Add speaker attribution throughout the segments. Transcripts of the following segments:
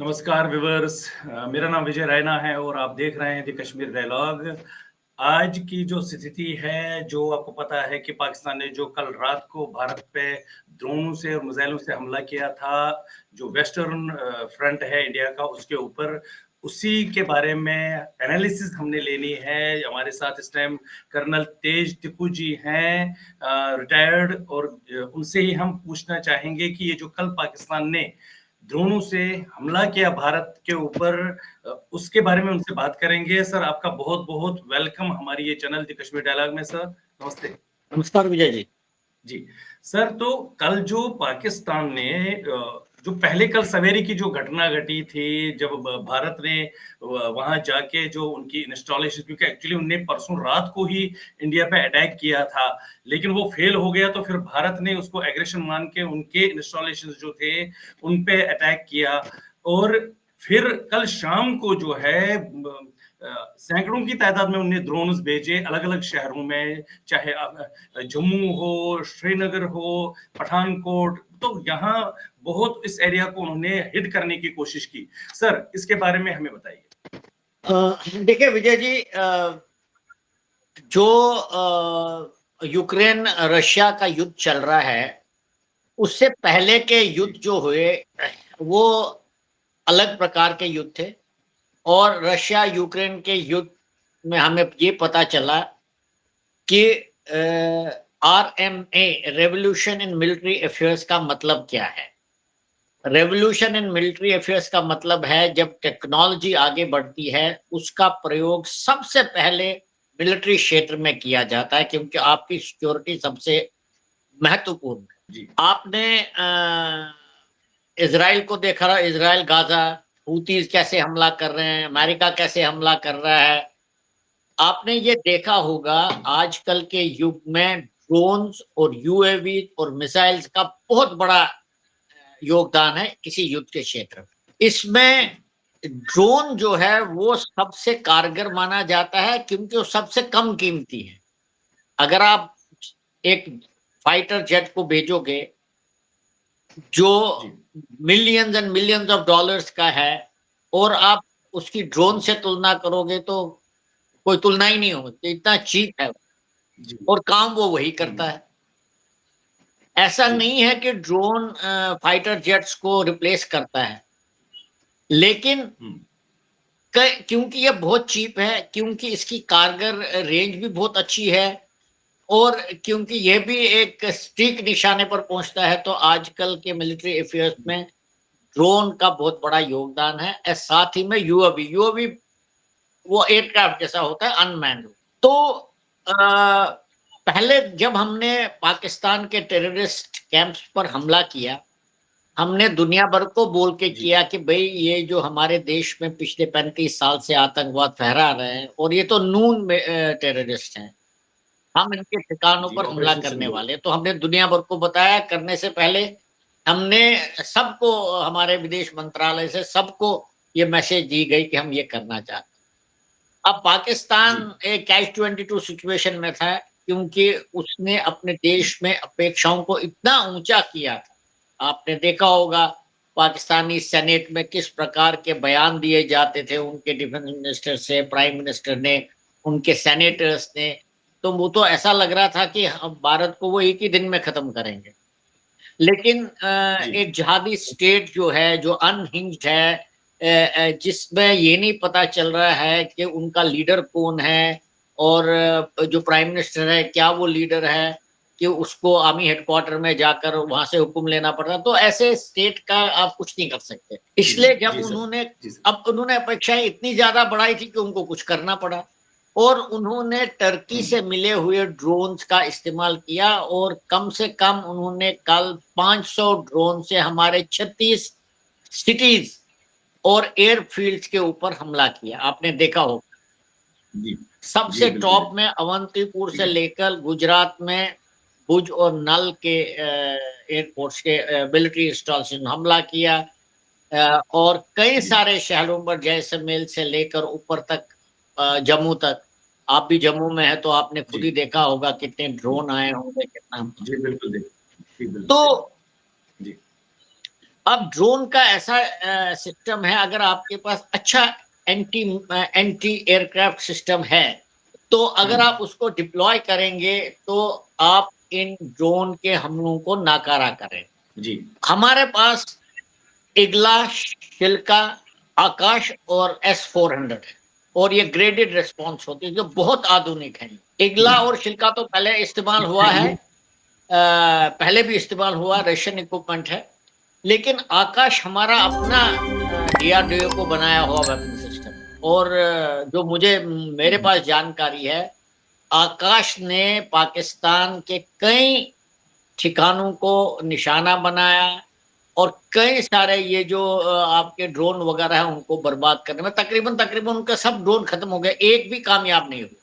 Speaker 1: नमस्कार व्यूअर्स। मेरा नाम विजय रैना है और आप देख रहे हैं द कश्मीर डायलॉग। आज की जो स्थिति है, जो आपको पता है कि पाकिस्तान ने जो कल रात को भारत पे ड्रोनों से और मिसाइलों से हमला किया था, जो वेस्टर्न फ्रंट है इंडिया का उसके ऊपर, उसी के बारे में एनालिसिस हमने लेनी है। हमारे साथ इस टाइम कर्नल तेज टिप्पू जी हैं, रिटायर्ड, और उनसे ही हम पूछना चाहेंगे कि ये जो कल पाकिस्तान ने ड्रोनों से हमला किया भारत के ऊपर, उसके बारे में उनसे बात करेंगे। सर, आपका बहुत-बहुत वेलकम हमारी ये चैनल द कश्मीर डायलॉग में सर। नमस्ते।
Speaker 2: नमस्कार विजय जी।
Speaker 1: जी। सर, तो कल जो पाकिस्तान ने जो पहले कल सवेरे की जो घटना घटी थी, जब भारत ने वहां जाके जो उनकी इंस्टॉलेशन, क्योंकि एक्चुअली उनने परसों रात को ही इंडिया पे अटैक किया था, लेकिन वो फेल हो गया, तो फिर भारत ने उसको एग्रेशन मान के उनके इंस्टॉलेशन जो थे उन पे अटैक किया। और फिर कल शाम को जो है सैकड़ों की तादाद में उन्हें ड्रोन्स भेजे अलग अलग शहरों में, चाहे जम्मू हो, श्रीनगर हो, पठानकोट, तो यहाँ बहुत इस एरिया को उन्होंने हिट करने की कोशिश की। सर, इसके बारे में हमें बताइए।
Speaker 2: देखिए विजय जी, जो यूक्रेन रशिया का युद्ध चल रहा है, उससे पहले के युद्ध जो हुए वो अलग प्रकार के युद्ध थे। और रशिया यूक्रेन के युद्ध में हमें ये पता चला कि RMA, revolution in military affairs का मतलब क्या है। रेवोल्यूशन इन मिलिट्री अफेयर्स का मतलब है जब टेक्नोलॉजी आगे बढ़ती है, उसका प्रयोग सबसे पहले मिलिट्री क्षेत्र में किया जाता है, क्योंकि आपकी सिक्योरिटी सबसे महत्वपूर्ण है।
Speaker 1: जी।
Speaker 2: आपने इजराइल को देखा रहा, इजराइल गाजा, हूतीज कैसे हमला कर रहे हैं, अमेरिका कैसे हमला कर रहा है। आपने ये देखा होगा आजकल के युग में ड्रोन्स और यूएवी और मिसाइल्स का बहुत बड़ा योगदान है किसी युद्ध के क्षेत्र में। इसमें ड्रोन जो है वो सबसे कारगर माना जाता है, क्योंकि वो सबसे कम कीमती है। अगर आप एक फाइटर जेट को भेजोगे जो millions and millions of dollars का है, और आप उसकी ड्रोन से तुलना करोगे तो कोई तुलना ही नहीं होती, इतना चीप है और काम वो वही करता है। ऐसा नहीं है कि ड्रोन फाइटर जेट्स को रिप्लेस करता है, लेकिन क्योंकि ये बहुत चीप है, क्योंकि इसकी कारगर रेंज भी बहुत अच्छी है, और क्योंकि ये भी एक सटीक निशाने पर पहुंचता है, तो आजकल के मिलिट्री अफेयर्स में ड्रोन का बहुत बड़ा योगदान है। साथ ही में यूएवी, यूएवी वो एयरक्राफ्ट जैसा होता है, अनमैन्ड। तो पहले जब हमने पाकिस्तान के टेररिस्ट कैंप्स पर हमला किया, हमने दुनिया भर को बोल के किया कि भाई ये जो हमारे देश में पिछले 35 साल से आतंकवाद फहरा रहे हैं, और ये तो नून टेररिस्ट हैं, हम इनके ठिकानों पर हमला करने वाले। तो हमने दुनिया भर को बताया। करने से पहले हमने सबको, हमारे विदेश मंत्रालय से सबको ये मैसेज दी गई कि हम ये करना चाहते हैं। अब पाकिस्तान एक कैच 22 सिचुएशन में था, क्योंकि उसने अपने देश में अपेक्षाओं को इतना ऊंचा किया था। आपने देखा होगा पाकिस्तानी सेनेट में किस प्रकार के बयान दिए जाते थे उनके डिफेंस मिनिस्टर से, प्राइम मिनिस्टर ने, उनके सेनेटर्स ने। तो वो तो ऐसा लग रहा था कि हम भारत को वो एक ही दिन में खत्म करेंगे। लेकिन एक जिहादी स्टेट जो है, जो अनहिंज्ड है, जिसमें ये नहीं पता चल रहा है कि उनका लीडर कौन है, और जो प्राइम मिनिस्टर है क्या वो लीडर है, कि उसको आर्मी हेडक्वार्टर में जाकर वहां से हुक्म लेना पड़ता, तो ऐसे स्टेट का आप कुछ नहीं कर सकते। इसलिए जब उन्होंने अपेक्षाएं इतनी ज्यादा बढ़ाई थी कि उनको कुछ करना पड़ा, और उन्होंने टर्की से मिले हुए ड्रोन्स का इस्तेमाल किया, और कम से कम उन्होंने कल 500 ड्रोन से हमारे 36 सिटीज और एयरफील्ड्स के ऊपर हमला किया। आपने देखा होगा सबसे टॉप में अवंतीपुर से लेकर गुजरात में भुज और नल के एयरपोर्ट्स के मिलिट्री इंस्टॉलेशन हमला किया, और कई सारे शहरों पर, जैसलमेर से लेकर ऊपर तक, जम्मू तक। आप भी जम्मू में है तो आपने खुद ही देखा होगा कितने ड्रोन आए होंगे, कितना।
Speaker 1: जी बिल्कुल।
Speaker 2: तो अब ड्रोन का ऐसा सिस्टम है, अगर आपके पास अच्छा एंटी एयरक्राफ्ट सिस्टम है, तो अगर आप उसको डिप्लॉय करेंगे तो आप इन ड्रोन के हमलों को नाकारा करें।
Speaker 1: जी।
Speaker 2: हमारे पास इग्ला, शिल्का, आकाश और S-400 है, और ये ग्रेडेड रिस्पॉन्स होती है जो बहुत आधुनिक है। इग्ला और शिल्का तो पहले इस्तेमाल हुआ है, पहले भी इस्तेमाल हुआ, रशियन इक्विपमेंट है। लेकिन आकाश हमारा अपना DRDO को बनाया हुआ वेपन सिस्टम, और जो मुझे मेरे पास जानकारी है, आकाश ने पाकिस्तान के कई ठिकानों को निशाना बनाया, और कई सारे ये जो आपके ड्रोन वगैरह है उनको बर्बाद करने में तकरीबन उनके सब ड्रोन खत्म हो गए, एक भी कामयाब नहीं हुआ,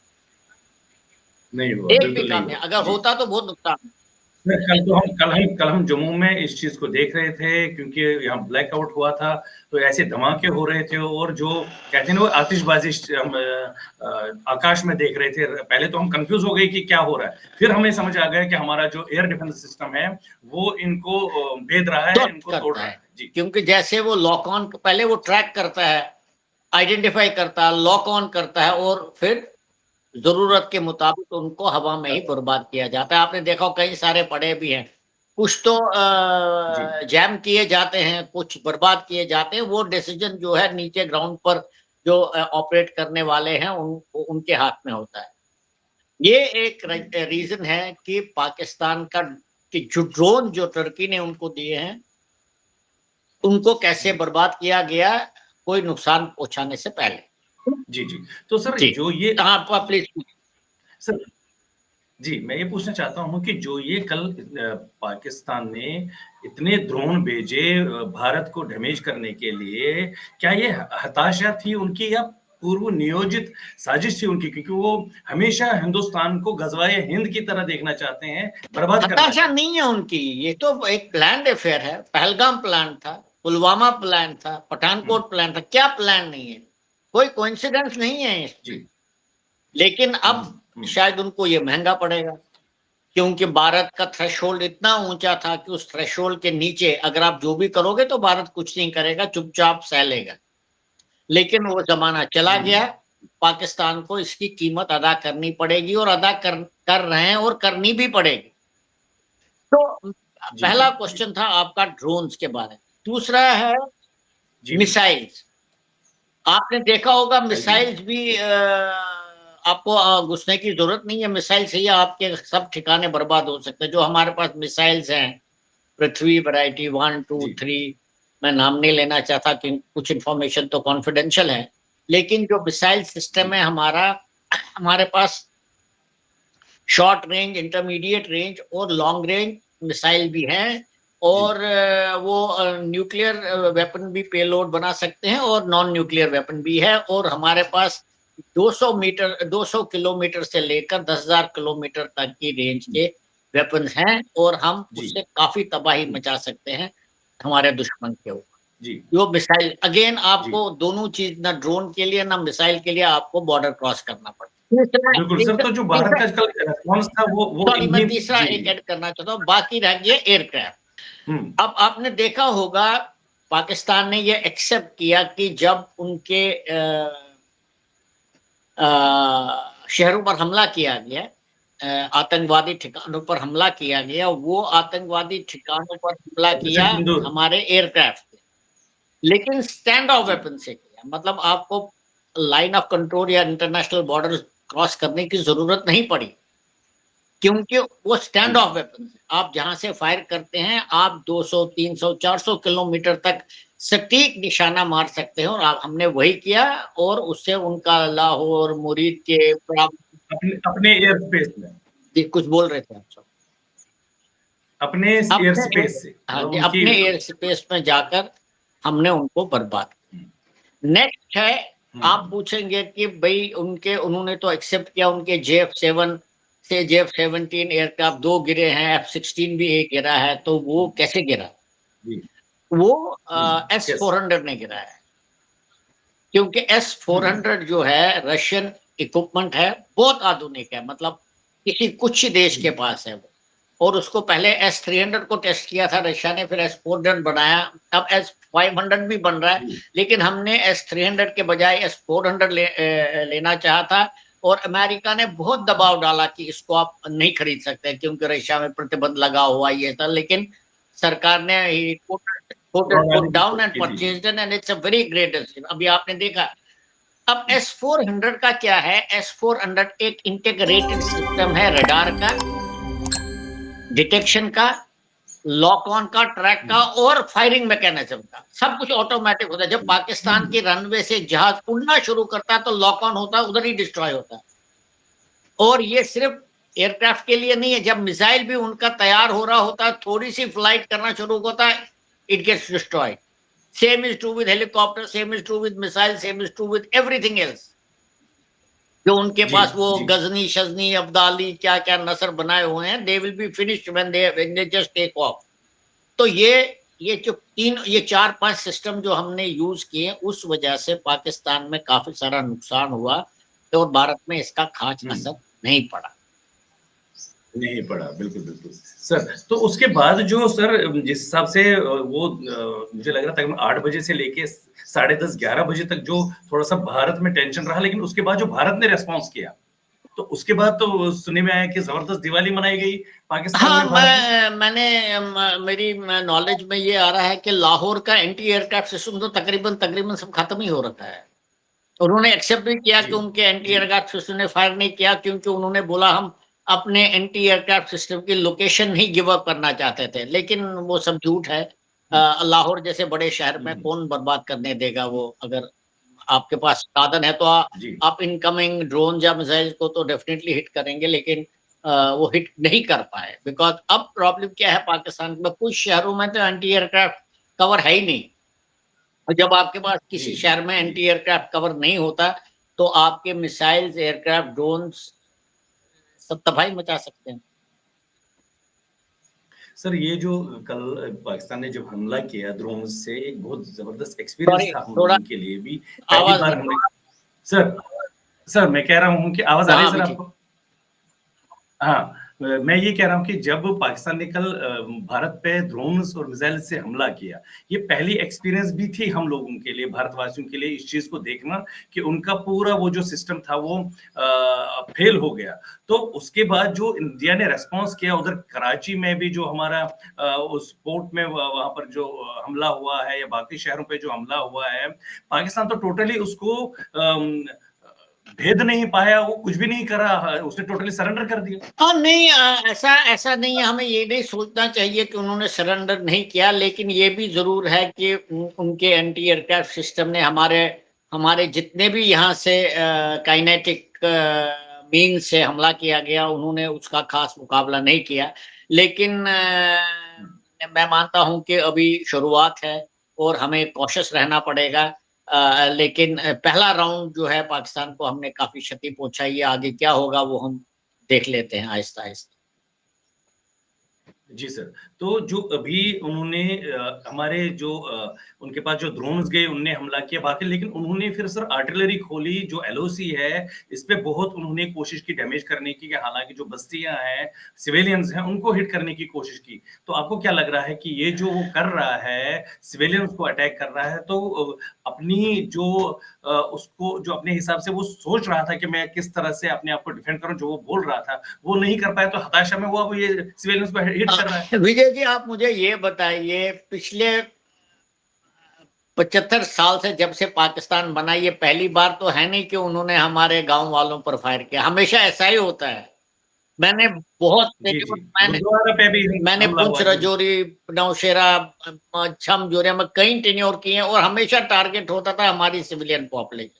Speaker 1: नहीं हुआ,
Speaker 2: एक भी
Speaker 1: बिल्कुल नहीं हुआ।
Speaker 2: कामयाब, अगर
Speaker 1: जी।
Speaker 2: होता तो बहुत नुकसान।
Speaker 1: कल हम जम्मू में इस चीज़ को देख रहे थे, क्योंकि यहाँ ब्लैकआउट हुआ था, तो ऐसे धमाके हो रहे थे, और जो कहते हैं ना वो आतिशबाज़ी हम आकाश में देख रहे थे। पहले तो हम कन्फ्यूज़ हो गए कि क्या हो रहा है, फिर हमें समझ आ गया कि हमारा जो एयर डिफेंस सिस्टम है, वो इनको भेद रहा है,
Speaker 2: ध्वस्त
Speaker 1: इनको तोड़
Speaker 2: करता
Speaker 1: रहा
Speaker 2: है,
Speaker 1: है। जी।
Speaker 2: क्योंकि जैसे वो लॉक ऑन, पहले वो ट्रैक करता है, आइडेंटिफाई करता है, लॉक ऑन करता है, और फिर जरूरत के मुताबिक उनको हवा में ही बर्बाद किया जाता है। आपने देखा हो कई सारे पड़े भी हैं, कुछ तो
Speaker 1: जी।
Speaker 2: जैम किए जाते हैं, कुछ बर्बाद किए जाते हैं। वो डिसीजन जो है नीचे ग्राउंड पर जो ऑपरेट करने वाले हैं उनके हाथ में होता है। ये एक रीजन है कि पाकिस्तान का, कि जो ड्रोन जो टर्की ने उनको दिए हैं, उनको कैसे
Speaker 1: जी।
Speaker 2: बर्बाद किया गया कोई नुकसान पहुंचाने से पहले।
Speaker 1: जी, जी। तो सर
Speaker 2: जी,
Speaker 1: जो ये
Speaker 2: आप प्लीज।
Speaker 1: सर जी, मैं ये पूछना चाहता हूँ कि जो ये कल पाकिस्तान ने इतने ड्रोन भेजे भारत को डैमेज करने के लिए, क्या ये हताशा थी उनकी, या पूर्व नियोजित साजिश थी उनकी? क्योंकि वो हमेशा हिंदुस्तान को गज़वाए हिंद की तरह देखना चाहते हैं, बर्बाद करना
Speaker 2: हताशा
Speaker 1: चाहते हैं।
Speaker 2: नहीं है उनकी, ये तो एक प्लान्ड अफेयर है। पहलगाम प्लान था, पुलवामा प्लान था,
Speaker 1: हुँ,
Speaker 2: पठानकोट प्लान था, क्या प्लान नहीं है? कोई कोइंसिडेंस नहीं है इसमें।
Speaker 1: जी।
Speaker 2: लेकिन
Speaker 1: हुँ,
Speaker 2: अब
Speaker 1: हुँ।
Speaker 2: शायद उनको ये महंगा पड़ेगा, क्योंकि भारत का थ्रेशोल्ड इतना ऊंचा था कि उस थ्रेशोल्ड के नीचे अगर आप जो भी करोगे तो भारत कुछ नहीं करेगा, चुपचाप सह लेगा। लेकिन वो जमाना चला
Speaker 1: जी,
Speaker 2: गया, पाकिस्तान को इसकी कीमत अदा करनी पड़ेगी, और अदा कर रहे हैं, और करनी भी पड़ेगी। तो
Speaker 1: जी, जी,
Speaker 2: पहला
Speaker 1: जी।
Speaker 2: क्वेश्चन था आपका ड्रोन्स के बारे में। दूसरा है
Speaker 1: जी, बिल्कुल।
Speaker 2: मिसाइल्स। आपने देखा होगा
Speaker 1: जी,
Speaker 2: मिसाइल्स भी आपको घुसने की जरूरत नहीं है, मिसाइल से ही आपके सब ठिकाने बर्बाद हो सकते हैं। जो हमारे पास मिसाइल्स हैं, पृथ्वी वैरायटी 1, 2,
Speaker 1: जी,
Speaker 2: 3, मैं नाम नहीं लेना चाहता कि कुछ इंफॉर्मेशन तो कॉन्फिडेंशियल है, लेकिन जो मिसाइल सिस्टम
Speaker 1: जी,
Speaker 2: है हमारा, हमारे पास शॉर्ट रेंज, इंटरमीडिएट रेंज और लॉन्ग रेंज मिसाइल भी हैं,
Speaker 1: जी,
Speaker 2: और वो न्यूक्लियर वेपन भी पेलोड बना सकते हैं, और नॉन न्यूक्लियर वेपन भी है। और हमारे पास 200 किलोमीटर से लेकर 10,000 किलोमीटर तक की रेंज
Speaker 1: जी,
Speaker 2: के वेपन्स हैं, और हम
Speaker 1: जी,
Speaker 2: उससे काफी तबाही
Speaker 1: जी,
Speaker 2: मचा सकते हैं हमारे दुश्मन के ऊपर।
Speaker 1: जी,
Speaker 2: जो मिसाइल, अगेन
Speaker 1: जी।
Speaker 2: आपको दोनों चीज, ना ड्रोन के लिए ना मिसाइल के लिए आपको बॉर्डर क्रॉस करना पड़ता है। तीसरा
Speaker 1: बिल्कुल सर,
Speaker 2: तीसरा
Speaker 1: तो जो भारत
Speaker 2: तीसरा
Speaker 1: का कल रिस्पॉन्स था वो
Speaker 2: सॉरी, मैं
Speaker 1: इन्हीं।
Speaker 2: तीसरा
Speaker 1: जी,
Speaker 2: एक
Speaker 1: जी।
Speaker 2: ऐड करना चाहता हूँ, बाकी रह गया एयरक्राफ्ट।
Speaker 1: हुँ,
Speaker 2: अब आपने देखा होगा पाकिस्तान ने ये एक्सेप्ट किया कि जब उनके शहरों पर हमला किया गया, आतंकवादी ठिकानों पर हमला किया गया, वो आतंकवादी ठिकानों पर हमला किया
Speaker 1: ऑपरेशन सिंदूर।
Speaker 2: हमारे एयरक्राफ्ट से, लेकिन स्टैंड ऑफ
Speaker 1: जी,
Speaker 2: वेपन से किया। मतलब आपको लाइन ऑफ कंट्रोल या इंटरनेशनल बॉर्डर क्रॉस करने की जरूरत नहीं पड़ी, क्योंकि वो
Speaker 1: जी,
Speaker 2: स्टैंड ऑफ वेपन है। आप जहां से फायर करते हैं, आप 200, 300, 400 किलोमीटर तक सटीक निशाना मार सकते हैं, और आप, हमने वही किया, और उससे उनका लाहौर, मुरीद के
Speaker 1: अपने अपने एयर स्पेस में,
Speaker 2: कुछ बोल रहे थे आप सब।
Speaker 1: अपने एयर
Speaker 2: अपने
Speaker 1: स्पेस से,
Speaker 2: हाँ
Speaker 1: मतलब
Speaker 2: जी,
Speaker 1: उनकी।
Speaker 2: अपने एयर स्पेस में जाकर हमने उनको बर्बाद किया। नेक्स्ट है,
Speaker 1: हुँ,
Speaker 2: आप पूछेंगे कि भाई उन्होंने तो एक्सेप्ट किया, उनके JF-7 से JF-17 एयरक्राफ्ट 2 गिरे हैं, F-16 भी 1 गिरा है, तो वो
Speaker 1: हुँ,
Speaker 2: कैसे गिरा?
Speaker 1: जी,
Speaker 2: वो
Speaker 1: हुँ, कैसे?
Speaker 2: S-400 ने गिरा है, क्योंकि
Speaker 1: हुँ,
Speaker 2: S-400 जो है रशियन इक्विपमेंट है, बहुत आधुनिक है, मतलब किसी कुछ ही देश के
Speaker 1: हुँ,
Speaker 2: पास है वो। और उसको पहले S-300 को टेस्ट किया था रशिया ने, फिर S-400 बनाया, अब S-500 भी बन रहा है,
Speaker 1: जी,
Speaker 2: लेकिन हमने S-300 के बजाय S-400 लेना चाहा था, और अमेरिका ने बहुत दबाव डाला कि इसको आप नहीं खरीद सकते क्योंकि रशिया में प्रतिबंध लगा हुआ ये था, लेकिन सरकार ने ही put it
Speaker 1: बढ़ाने
Speaker 2: put
Speaker 1: की
Speaker 2: down
Speaker 1: कोशिश
Speaker 2: and
Speaker 1: की थी। जी,
Speaker 2: purchased it and it's a very great decision। अभी आपने देखा। अब S-400 का क्या है, S-400 एक इंटीग्रेटेड सिस्टम है, रडार का, डिटेक्शन का, लॉक ऑन का, ट्रैक का और फायरिंग मैकेनिज्म का, सब कुछ ऑटोमेटिक होता है। जब पाकिस्तान की रनवे से जहाज उड़ना शुरू करता है तो लॉक ऑन होता है, उधर ही डिस्ट्रॉय होता है। और ये सिर्फ एयरक्राफ्ट के लिए नहीं है, जब मिसाइल भी उनका तैयार हो रहा होता है, थोड़ी सी फ्लाइट करना शुरू होता है, it gets destroyed. Same is true with helicopter, same is true with missile, same is true with everything else. जो उनके
Speaker 1: जी,
Speaker 2: पास वो
Speaker 1: जी।
Speaker 2: गजनी शजनी अब्दाली क्या क्या नसर बनाए हुए हैं, they will be finished when they just take off. तो ये जो ये 4-5 सिस्टम जो हमने यूज किए, उस वजह से पाकिस्तान में काफी सारा नुकसान हुआ, और भारत में इसका खास
Speaker 1: हुँ।
Speaker 2: असर नहीं पड़ा।
Speaker 1: नहीं पड़ा, बिल्कुल, बिल्कुल। सर, तो उसके बाद जो सर जिस हिसाब से मुझे लग रहा था तकरीबन 8 बजे से लेके साढ़े 10, 11 बजे तक जो थोड़ा-सा भारत में टेंशन रहा, लेकिन उसके बाद जो भारत ने रिस्पॉन्स किया, तो उसके बाद तो सुनने में आया कि ज़बरदस्त दिवाली मनाई गई पाकिस्तान
Speaker 2: हाँ,
Speaker 1: में भारत में।
Speaker 2: मेरी नॉलेज में ये आ रहा है कि लाहौर का एंटी एयरक्राफ्ट सिस्टम तो तकरीबन तकरीबन सब खत्म ही हो रखा है। उन्होंने एक्सेप्ट भी किया
Speaker 1: जी,
Speaker 2: कि उनके एंटी
Speaker 1: जी।
Speaker 2: एयरक्राफ्ट सिस्टम ने फायर नहीं किया, क्योंकि उन्होंने बोला हम अपने एंटी एयरक्राफ्ट सिस्टम की लोकेशन नहीं गिव अप करना चाहते थे, लेकिन वो सब झूठ है।
Speaker 1: हुँ,
Speaker 2: लाहौर जैसे बड़े शहर में
Speaker 1: हुँ।
Speaker 2: कौन बर्बाद करने देगा वो, अगर आपके पास साधन है तो
Speaker 1: जी,
Speaker 2: आप इनकमिंग ड्रोन या मिसाइल को तो डेफिनेटली हिट करेंगे, लेकिन वो हिट नहीं कर पाए, बिकॉज़ अब प्रॉब्लम क्या है पाकिस्तान में, कुछ शहरों में तो एंटी एयरक्राफ्ट कवर है ही नहीं। और जब आपके पास
Speaker 1: जी,
Speaker 2: किसी
Speaker 1: जी,
Speaker 2: शहर में
Speaker 1: जी।
Speaker 2: एंटी एयरक्राफ्ट कवर नहीं होता, तो आपके मिसाइल्स, एयरक्राफ्ट, ड्रोन्स सब तबाही मचा सकते हैं।
Speaker 1: सर ये जो कल पाकिस्तान ने जब हमला किया ड्रोन से एक बहुत ज़बरदस्त एक्सपीरियंस
Speaker 2: सॉरी,
Speaker 1: था हम
Speaker 2: थोड़ा
Speaker 1: लोगों के लिए भी। पहली
Speaker 2: आवाज़
Speaker 1: बार हमने सर सर मैं कह रहा हूँ कि आवाज़ आ रही
Speaker 2: हाँ,
Speaker 1: है सर
Speaker 2: अभी ठीक।
Speaker 1: आपको? हाँ, मैं ये कह रहा हूँ कि जब पाकिस्तान ने कल भारत पे ड्रोन्स और मिसाइल से हमला किया, ये पहली एक्सपीरियंस भी थी हम लोगों के लिए, भारतवासियों के लिए इस चीज़ को देखना कि उनका पूरा वो जो सिस्टम था वो फेल हो गया। तो उसके बाद जो इंडिया ने रिस्पॉन्स किया उधर कराची में भी जो हमारा उस पोर्ट में वहाँ पर जो हमला हुआ है या बाकी शहरों पे जो हमला हुआ है, पाकिस्तान तो टोटली उसको भेद नहीं पाया, वो कुछ भी नहीं करा, उसने टोटली सरेंडर कर दिया।
Speaker 2: हाँ, नहीं, ऐसा ऐसा नहीं है, हमें ये नहीं सोचना चाहिए कि उन्होंने सरेंडर नहीं किया, लेकिन ये भी ज़रूर है कि उनके एंटी एयरक्राफ्ट सिस्टम ने हमारे हमारे जितने भी यहाँ से काइनेटिक मीन्स से हमला किया गया, उन्होंने उसका खास मुकाबला नहीं किया। लेकिन मैं मानता हूँ कि अभी शुरुआत है और हमें कॉशियस रहना पड़ेगा। लेकिन पहला राउंड जो है पाकिस्तान को हमने काफ़ी क्षति पहुँचाई है, आगे क्या होगा वो हम देख लेते हैं आहिस्ता-आहिस्ता।
Speaker 1: जी सर। तो जो अभी उन्होंने हमारे जो उनके पास जो ड्रोन्स गए उनने हमला किया बाकी लेकिन उन्होंने फिर सर आर्टिलरी खोली जो एलओसी है, इस पे बहुत उन्होंने कोशिश की डैमेज करने की कि हालाँकि जो बस्तियाँ हैं, सिविलियंस हैं, उनको हिट करने की कोशिश की। तो आपको क्या लग रहा है कि ये जो वो कर रहा है, सिविलियंस को अटैक कर रहा है तो अपनी जो उसको जो अपने हिसाब से वो सोच रहा था कि मैं किस तरह से अपने आप को डिफेंड करूँ, जो वो बोल रहा था, वो नहीं कर पाया तो हताशा में वो अब ये सिविलियंस को हिट कर रहा है।
Speaker 2: विजय जी, आप मुझे ये बताइए, पिछले 75 साल से जब से पाकिस्तान बना, ये पहली बार तो है नहीं कि उन्होंने हमारे गाँव वालों पर फायर किया, हमेशा ऐसा ही होता है। मैंने बहुत
Speaker 1: जी, जी।
Speaker 2: मैंने
Speaker 1: गुरुद्वारा पे भी
Speaker 2: मैंने
Speaker 1: हमला
Speaker 2: पुंछ,
Speaker 1: हुआ। जी।
Speaker 2: राजौरी, नौशेरा, छम जोरिया में कई टेन्योर किए हैं, और हमेशा टारगेट होता था हमारी सिविलियन पॉपुलेशन,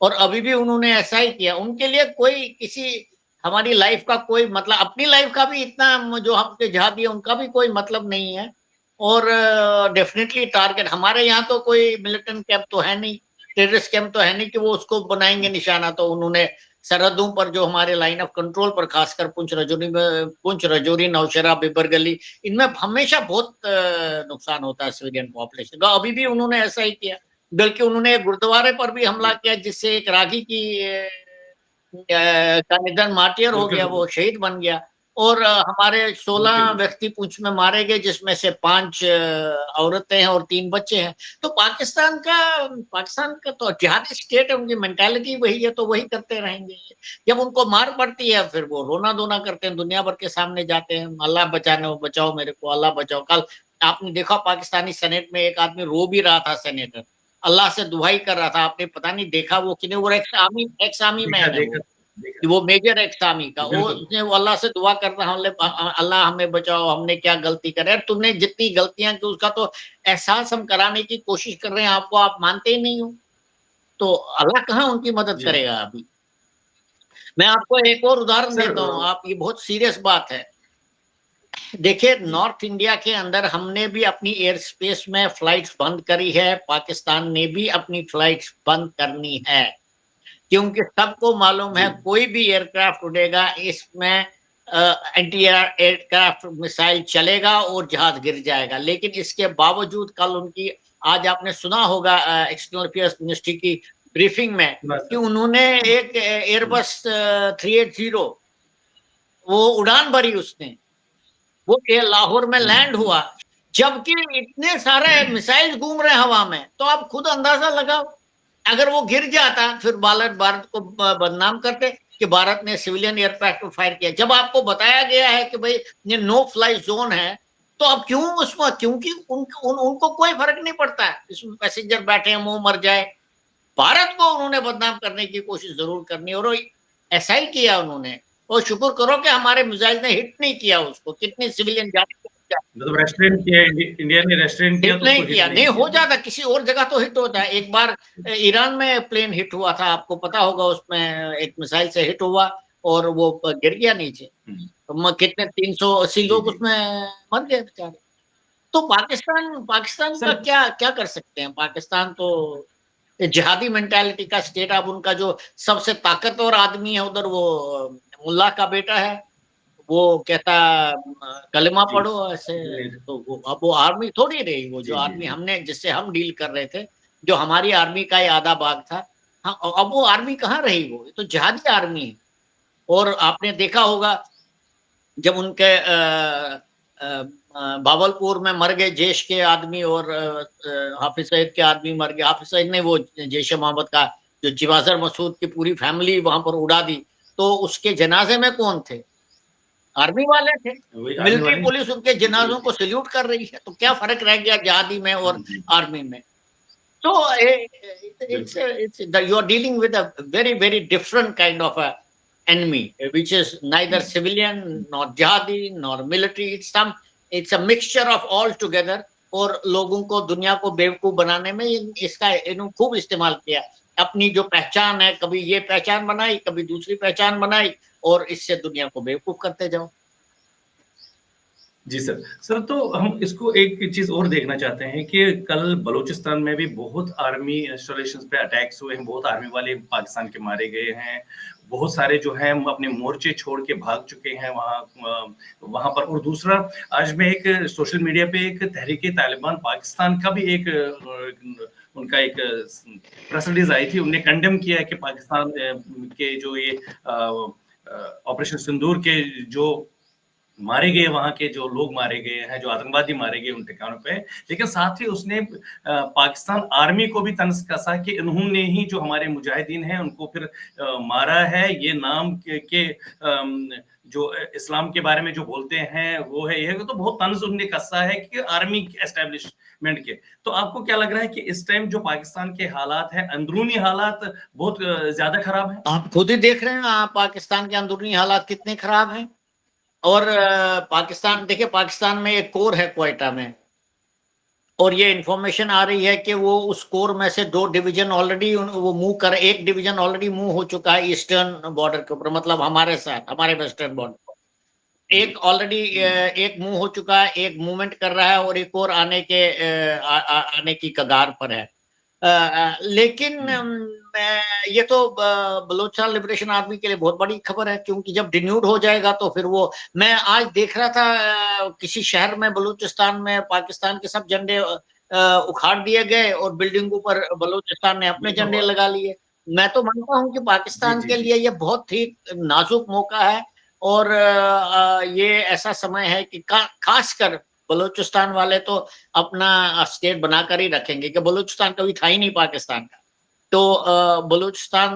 Speaker 2: और अभी भी उन्होंने ऐसा ही किया। उनके लिए कोई किसी हमारी लाइफ का कोई मतलब, अपनी लाइफ का भी इतना जो हमने जहाँ दिया उनका भी कोई मतलब नहीं है। और डेफिनेटली टारगेट हमारे यहाँ तो कोई मिलिटेंट कैंप तो है नहीं, टेररिस्ट कैंप तो है नहीं कि वो उसको बनाएंगे निशाना। तो उन्होंने सरहदों पर जो हमारे लाइन ऑफ कंट्रोल पर, खासकर पुंछ, राजौरी, नौशेरा, बिबर गली, इनमें हमेशा बहुत नुकसान होता है सिविलियन पॉपुलेशन का। अभी भी उन्होंने ऐसा ही किया, बल्कि उन्होंने गुरुद्वारे पर भी हमला
Speaker 1: जी।
Speaker 2: किया, जिससे एक रागी की का निधन मार्टियर हो
Speaker 1: बिल्कुल,
Speaker 2: गया,
Speaker 1: बिल्कुल।
Speaker 2: वो शहीद बन गया। और हमारे 16
Speaker 1: बिल्कुल।
Speaker 2: व्यक्ति पुंछ में मारे गए, जिसमें से 5 औरतें हैं और 3 बच्चे हैं। तो पाकिस्तान का तो जिहादी स्टेट है, उनकी मेंटालिटी वही है, तो वही करते रहेंगे। जब उनको मार पड़ती है, फिर वो रोना-धोना करते हैं, दुनिया भर के सामने जाते हैं, अल्लाह बचाने बचाओ मेरे को, अल्लाह बचाओ। कल आपने देखा पाकिस्तानी सेनेट में एक आदमी रो भी रहा था, सेनेटर, अल्लाह से दुहाई कर रहा था। आपने पता नहीं देखा वो कि नहीं, वो एक्स आर्मी
Speaker 1: देखा,
Speaker 2: मैन है
Speaker 1: देखा,
Speaker 2: वो।
Speaker 1: देखा।
Speaker 2: वो मेजर एक्सामी का, वो
Speaker 1: बिल्कुल।
Speaker 2: उसने वो अल्लाह से दुआ कर रहा हूँ, अल्लाह हमें बचाओ, हमने क्या गलती करे। यार तुमने जितनी गलतियां की उसका तो एहसास हम कराने की कोशिश कर रहे हैं आपको, आप मानते ही नहीं हो। तो अल्लाह कहाँ उनकी मदद
Speaker 1: जी।
Speaker 2: करेगा अभी। मैं आपको एक और उदाहरण
Speaker 1: सर
Speaker 2: देता हूँ, आप, ये बहुत सीरियस बात है। देखिए
Speaker 1: जी।
Speaker 2: नॉर्थ इंडिया के अंदर हमने भी अपनी एयर स्पेस में फ्लाइट्स बंद करी है, पाकिस्तान ने भी अपनी फ्लाइट्स बंद करनी है। क्योंकि सबको मालूम
Speaker 1: जी।
Speaker 2: है कोई भी एयरक्राफ्ट उड़ेगा इसमें एंटी एयरक्राफ्ट मिसाइल चलेगा और जहाज गिर जाएगा। लेकिन इसके बावजूद कल उनकी, आज आपने सुना होगा एक्सटर्नल अफेयर्स मिनिस्ट्री की ब्रीफिंग में,
Speaker 1: सुना
Speaker 2: कि
Speaker 1: सर।
Speaker 2: उन्होंने एक
Speaker 1: हुँ।
Speaker 2: एयरबस 380 वो उड़ान भरी उसने, वो लाहौर में
Speaker 1: हुँ।
Speaker 2: लैंड हुआ, जबकि इतने सारे मिसाइल घूम रहे हैं हवा में। तो आप खुद अंदाजा लगाओ, अगर वो गिर जाता फिर भारत को बदनाम करते कि भारत ने सिविलियन एयरक्राफ्ट पर फायर किया। जब आपको बताया गया है कि भाई ये नो फ्लाई जोन है, तो अब क्यों उसमें, क्योंकि उनको कोई फर्क नहीं पड़ता है, इसमें पैसेंजर बैठे हैं, मुंह मर जाए। भारत को उन्होंने बदनाम करने की कोशिश जरूर करनी, और ऐसा ही किया उन्होंने। और शुक्र करो कि हमारे मिसाइल ने हिट नहीं किया उसको, कितनी सिविलियन जाने,
Speaker 1: मतलब रेस्ट्रेंट किया इंडिया ने रेस्ट्रेंट किया
Speaker 2: हिट
Speaker 1: तो
Speaker 2: नहीं
Speaker 1: उसको हिट
Speaker 2: किया।
Speaker 1: नहीं
Speaker 2: नहीं
Speaker 1: किया।
Speaker 2: हो जाता किसी और जगह तो हिट होता है। एक बार ईरान में प्लेन हिट हुआ था, आपको पता होगा, उसमें एक मिसाइल से हिट हुआ और वो गिर गया नीचे।
Speaker 1: हुँ।
Speaker 2: तो कितने 380
Speaker 1: जी,
Speaker 2: लोग
Speaker 1: जी।
Speaker 2: उसमें मर गए बेचारे। तो पाकिस्तान पाकिस्तान का
Speaker 1: सर
Speaker 2: क्या क्या कर सकते हैं। पाकिस्तान तो जिहादी मेंटालिटी का स्टेट। अब उनका जो सबसे ताकतवर आदमी है उधर, वो मुल्ला का बेटा है, वो कहता कलमा
Speaker 1: जी।
Speaker 2: पढ़ो ऐसे। तो वो अब वो आर्मी थोड़ी रही, वो जो
Speaker 1: जी, जी,
Speaker 2: आर्मी
Speaker 1: जी।
Speaker 2: हमने जिससे हम डील कर रहे थे, जो हमारी आर्मी का ही आधा भाग था। हाँ, अब वो आर्मी कहाँ रही, वो ये तो जिहादी आर्मी है। और आपने देखा होगा जब उनके भावलपुर में मर गए जैश के आदमी, और हाफिज सईद के आदमी मर गए। हाफिज सईद ने वो जैश ए मोहम्मद का जो जिवाजर मसूद की पूरी फैमिली वहां पर उड़ा दी, तो उसके जनाजे में कौन थे, आर्मी वाले थे।
Speaker 1: वही आर्मी
Speaker 2: मिलिट्री
Speaker 1: वाले।
Speaker 2: पुलिस उनके
Speaker 1: जी,
Speaker 2: जनाजों
Speaker 1: जी।
Speaker 2: को सैल्यूट कर रही है, तो क्या फर्क रह गया जिहादी में
Speaker 1: हुँ,
Speaker 2: और
Speaker 1: हुँ।
Speaker 2: आर्मी में। तो
Speaker 1: बिल्कुल।
Speaker 2: it's you are dealing with a very different kind of a enemy, which is neither
Speaker 1: hmm.
Speaker 2: civilian nor jihadi nor military. It's a mixture of all together। और लोगों को, दुनिया को बेवकूफ बनाने में इसका इन्होंने खूब इस्तेमाल किया। अपनी जो पहचान है, कभी ये पहचान बनाई, कभी दूसरी पहचान बनाई, और इससे दुनिया को बेवकूफ करते जाओ।
Speaker 1: जी सर। सर तो हम इसको एक चीज़ और देखना चाहते हैं कि कल बलूचिस्तान में भी बहुत आर्मी इंस्टॉलेशंस पे अटैक्स हुए हैं, बहुत आर्मी वाले पाकिस्तान के मारे गए हैं। बहुत सारे जो हैं अपने मोर्चे छोड़ के भाग चुके हैं वहाँ पर। और दूसरा, आज मैं एक सोशल मीडिया पे एक तहरीक-ए-तालिबान पाकिस्तान का भी एक उनका एक प्रेस रिलीज़ आई थी। उन्होंने कंडेम किया है कि पाकिस्तान के जो ये ऑपरेशन सिंदूर के जो मारे गए, वहाँ के जो लोग मारे गए हैं, जो आतंकवादी मारे गए उन ठिकानों पे। लेकिन साथ ही उसने पाकिस्तान आर्मी को भी तंज़ कसा कि इन्होंने ही जो हमारे मुजाहिदीन हैं उनको फिर मारा है। ये नाम के जो इस्लाम के बारे में जो बोलते हैं वो है, ये है। तो बहुत तंज़ उन्होंने कसा है कि आर्मी एस्टेब्लिशमेंट के। तो आपको क्या लग रहा है कि इस टाइम जो पाकिस्तान के हालात हैं, अंदरूनी हालात बहुत ज़्यादा खराब हैं?
Speaker 2: आप खुद ही देख रहे हैं, पाकिस्तान के अंदरूनी हालात कितने खराब हैं। और पाकिस्तान, देखिए पाकिस्तान में एक कोर है क्वेटा में, और ये इंफॉर्मेशन आ रही है कि वो उस कोर में से 2 डिवीजन ऑलरेडी वो मूव कर, एक डिवीजन ऑलरेडी मूव हो चुका है ईस्टर्न बॉर्डर के ऊपर, मतलब हमारे साथ, हमारे वेस्टर्न बॉर्डर पर।
Speaker 1: जी।
Speaker 2: एक ऑलरेडी
Speaker 1: हुँ।
Speaker 2: एक मूव हो चुका है, एक मूवमेंट कर रहा है, और एक और आने के आने की कगार पर है। लेकिन
Speaker 1: हुँ।
Speaker 2: ये तो बलूचिस्तान लिबरेशन आर्मी के लिए बहुत बड़ी खबर है, क्योंकि जब डिन्यूड हो जाएगा तो फिर वो, मैं आज देख रहा था किसी शहर में बलूचिस्तान में पाकिस्तान के सब झंडे उखाड़ दिए गए, और बिल्डिंगों पर बलूचिस्तान ने अपने
Speaker 1: ये तो
Speaker 2: झंडे
Speaker 1: हुआ।
Speaker 2: लगा लिए। मैं तो मानता हूँ कि
Speaker 1: जी,
Speaker 2: पाकिस्तान
Speaker 1: जी,
Speaker 2: के
Speaker 1: जी।
Speaker 2: लिए ये बहुत ही नाजुक मौका है, और ये ऐसा समय है कि खासकर बलूचिस्तान वाले तो अपना स्टेट बनाकर ही रखेंगे कि बलूचिस्तान कभी था ही नहीं पाकिस्तान का। तो बलूचिस्तान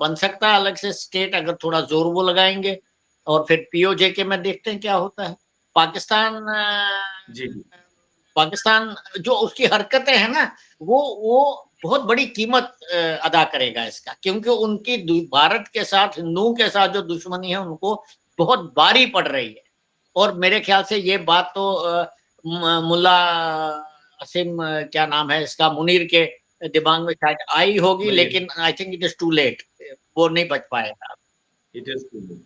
Speaker 2: बन सकता है अलग से स्टेट अगर थोड़ा जोर वो लगाएंगे, और फिर पीओजे में देखते हैं क्या होता है। पाकिस्तान
Speaker 1: जी,
Speaker 2: पाकिस्तान जो उसकी हरकतें हैं ना, वो बहुत बड़ी कीमत अदा करेगा इसका, क्योंकि उनकी भारत के साथ, हिंदुओं के साथ जो दुश्मनी है उनको बहुत भारी पड़ रही है। और मेरे ख्याल से ये बात तो मुल्ला असीम, क्या नाम है इसका, मुनीर के दिमाग में शायद आई होगी,
Speaker 1: मुनीर,
Speaker 2: लेकिन I think it is too late, वो नहीं बच पाएगा।
Speaker 1: It is true.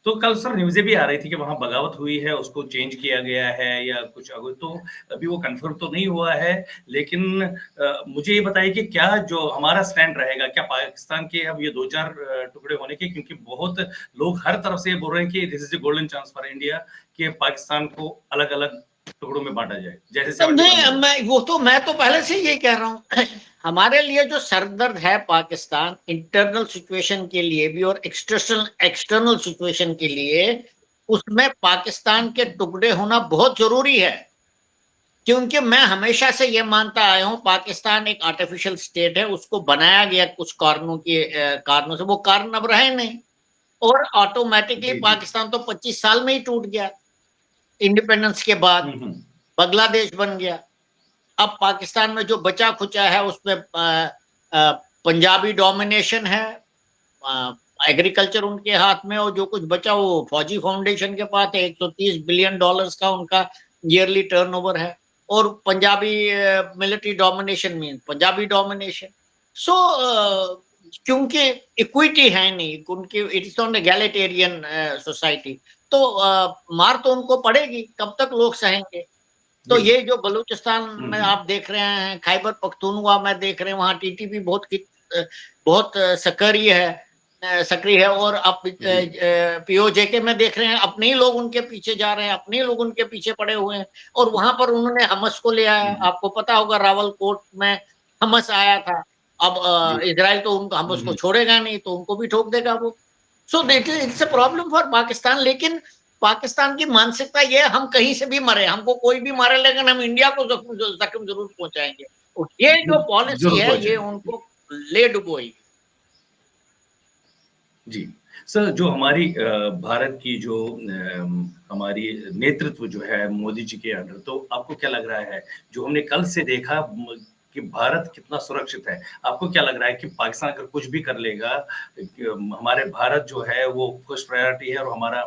Speaker 1: तो कल सर न्यूज़ें भी आ रही थी कि वहाँ बगावत हुई है, उसको चेंज किया गया है या कुछ अभी तो वो कन्फर्म तो नहीं हुआ है। लेकिन मुझे ये बताइए कि क्या जो हमारा स्टैंड रहेगा, क्या पाकिस्तान के अब ये 2-4 टुकड़े होने के, क्योंकि बहुत लोग हर तरफ से ये बोल रहे हैं कि this is a golden chance for India कि पाकिस्तान को अलग-अलग टुकड़ों में बाँटा जाए, जैसे 71 में हुआ।
Speaker 2: मैं तो पहले से यही कह रहा हूँ हमारे लिए जो सरदर्द है पाकिस्तान, इंटरनल सिचुएशन के लिए भी और एक्सटर्नल एक्सटर्नल सिचुएशन के लिए, उसमें पाकिस्तान के टुकड़े होना बहुत जरूरी है। क्योंकि मैं हमेशा से ये मानता आया हूँ पाकिस्तान एक आर्टिफिशियल स्टेट है, उसको बनाया गया कुछ कारणों से, वो कारण अब रहे नहीं, और ऑटोमेटिकली
Speaker 1: जी, जी।
Speaker 2: पाकिस्तान तो 25 साल में ही टूट गया इंडिपेंडेंस के बाद,
Speaker 1: हुँ, हुँ।
Speaker 2: बांग्लादेश बन गया। अब पाकिस्तान में जो बचा खुचा है उसमें पंजाबी डोमिनेशन है, एग्रीकल्चर उनके हाथ में, और जो कुछ बचा वो फौजी फाउंडेशन के पास है। $130 बिलियन का उनका ईयरली टर्नओवर है, और Punjabi military domination mean Punjabi domination. So क्योंकि इक्विटी है नहीं उनकी, it is not egalitarian society, तो मार तो उनको पड़ेगी, कब तक लोग सहेंगे। तो
Speaker 1: जी।
Speaker 2: ये जो बलूचिस्तान
Speaker 1: हुँ,
Speaker 2: में
Speaker 1: हुँ।
Speaker 2: आप देख रहे हैं, खैबर पख्तूनख्वा में देख रहे हैं, वहाँ टीटीपी बहुत सक्रिय है, और आप
Speaker 1: जी।
Speaker 2: पीओजेके में देख रहे हैं अपने ही लोग उनके पीछे जा रहे हैं, अपने ही लोग उनके पीछे पड़े हुए हैं। और वहां पर उन्होंने हमस को ले आया,
Speaker 1: हुँ, हुँ।
Speaker 2: आपको पता होगा रावलकोट में हमस आया था। अब
Speaker 1: जी।
Speaker 2: इसराइल तो उनको
Speaker 1: हुँ,
Speaker 2: हमस को
Speaker 1: हुँ।
Speaker 2: छोड़ेगा नहीं, तो उनको भी ठोक देगा वो। So it's a problem for Pakistan. लेकिन पाकिस्तान की मानसिकता ये है, हम कहीं से भी मरे, हमको कोई भी मारे, लेकिन हम इंडिया को जख्म जरूर पहुंचाएंगे। और ये जो पॉलिसी
Speaker 1: ज़रूर
Speaker 2: है ये
Speaker 1: पहुँचाएँगे।
Speaker 2: उनको ले डुबोएगी।
Speaker 1: जी। सर जो हमारी भारत की जो हमारी नेतृत्व जो है मोदी जी के अंडर, तो आपको क्या लग रहा है, जो हमने कल से देखा कि भारत कितना सुरक्षित है, आपको क्या लग रहा है कि पाकिस्तान अगर कुछ भी कर लेगा, हमारे भारत जो है वो फर्स्ट प्रायोरिटी है और हमारा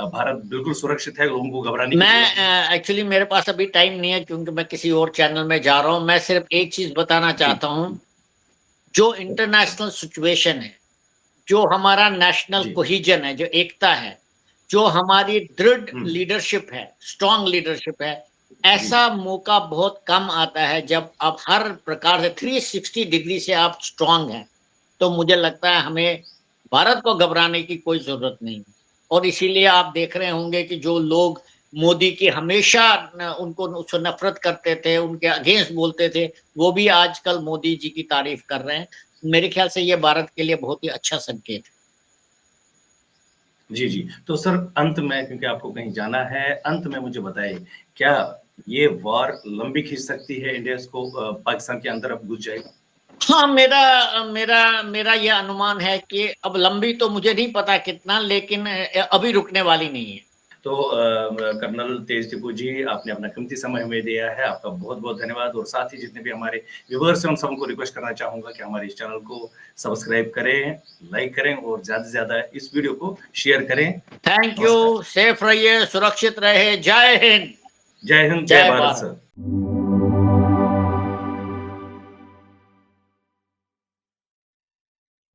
Speaker 1: भारत बिल्कुल सुरक्षित है, लोगों को घबराने की जरूरत नहीं है?
Speaker 2: मैं एक्चुअली मेरे पास अभी टाइम नहीं है, क्योंकि मैं किसी और चैनल में जा रहा हूं। मैं सिर्फ एक चीज बताना
Speaker 1: जी।
Speaker 2: चाहता हूं, जो इंटरनेशनल सिचुएशन है, जो हमारा नेशनल
Speaker 1: जी।
Speaker 2: कोहिजन है, जो एकता है, जो हमारी दृढ़
Speaker 1: हुँ।
Speaker 2: लीडरशिप है, स्ट्रांग लीडरशिप है,
Speaker 1: जी।
Speaker 2: ऐसा मौका बहुत कम आता है जब आप हर प्रकार से 360 डिग्री से आप स्ट्रांग हैं। तो मुझे लगता है हमें भारत को घबराने की कोई जरूरत नहीं है। और इसीलिए आप देख रहे होंगे कि जो लोग मोदी की हमेशा उनको उससे नफरत करते थे, उनके अगेंस्ट बोलते थे, वो भी आजकल मोदी जी की तारीफ कर रहे हैं। मेरे ख्याल से ये भारत के लिए बहुत ही अच्छा संकेत है।
Speaker 1: जी, जी। तो सर अंत में, क्योंकि आपको कहीं जाना है, अंत में मुझे बताइए, क्या ये वॉर लंबी खींच सकती है, इंडिया इसको पाकिस्तान के अंदर अब घुस जाएगा?
Speaker 2: हाँ, मेरा मेरा मेरा ये अनुमान है कि अब लंबी तो मुझे नहीं पता कितना, लेकिन अभी रुकने वाली नहीं है।
Speaker 1: तो कर्नल तेजदीपू जी, आपने अपना कीमती समय हमें दिया है, आपका बहुत-बहुत धन्यवाद और साथ ही जितने भी हमारे व्यूअर्स हैं, उन सबको रिक्वेस्ट करना चाहूँगा कि हमारे इस चैनल को सब्सक्राइब करें, लाइक करें और ज़्यादा से ज़्यादा इस वीडियो को शेयर करें।
Speaker 2: थैंक यू,
Speaker 1: नमस्कार।
Speaker 2: सेफ रहिए, सुरक्षित रहे। जय हिंद,
Speaker 1: जय हिंद, जय
Speaker 2: जय
Speaker 1: भारत
Speaker 2: भारत।
Speaker 1: सर।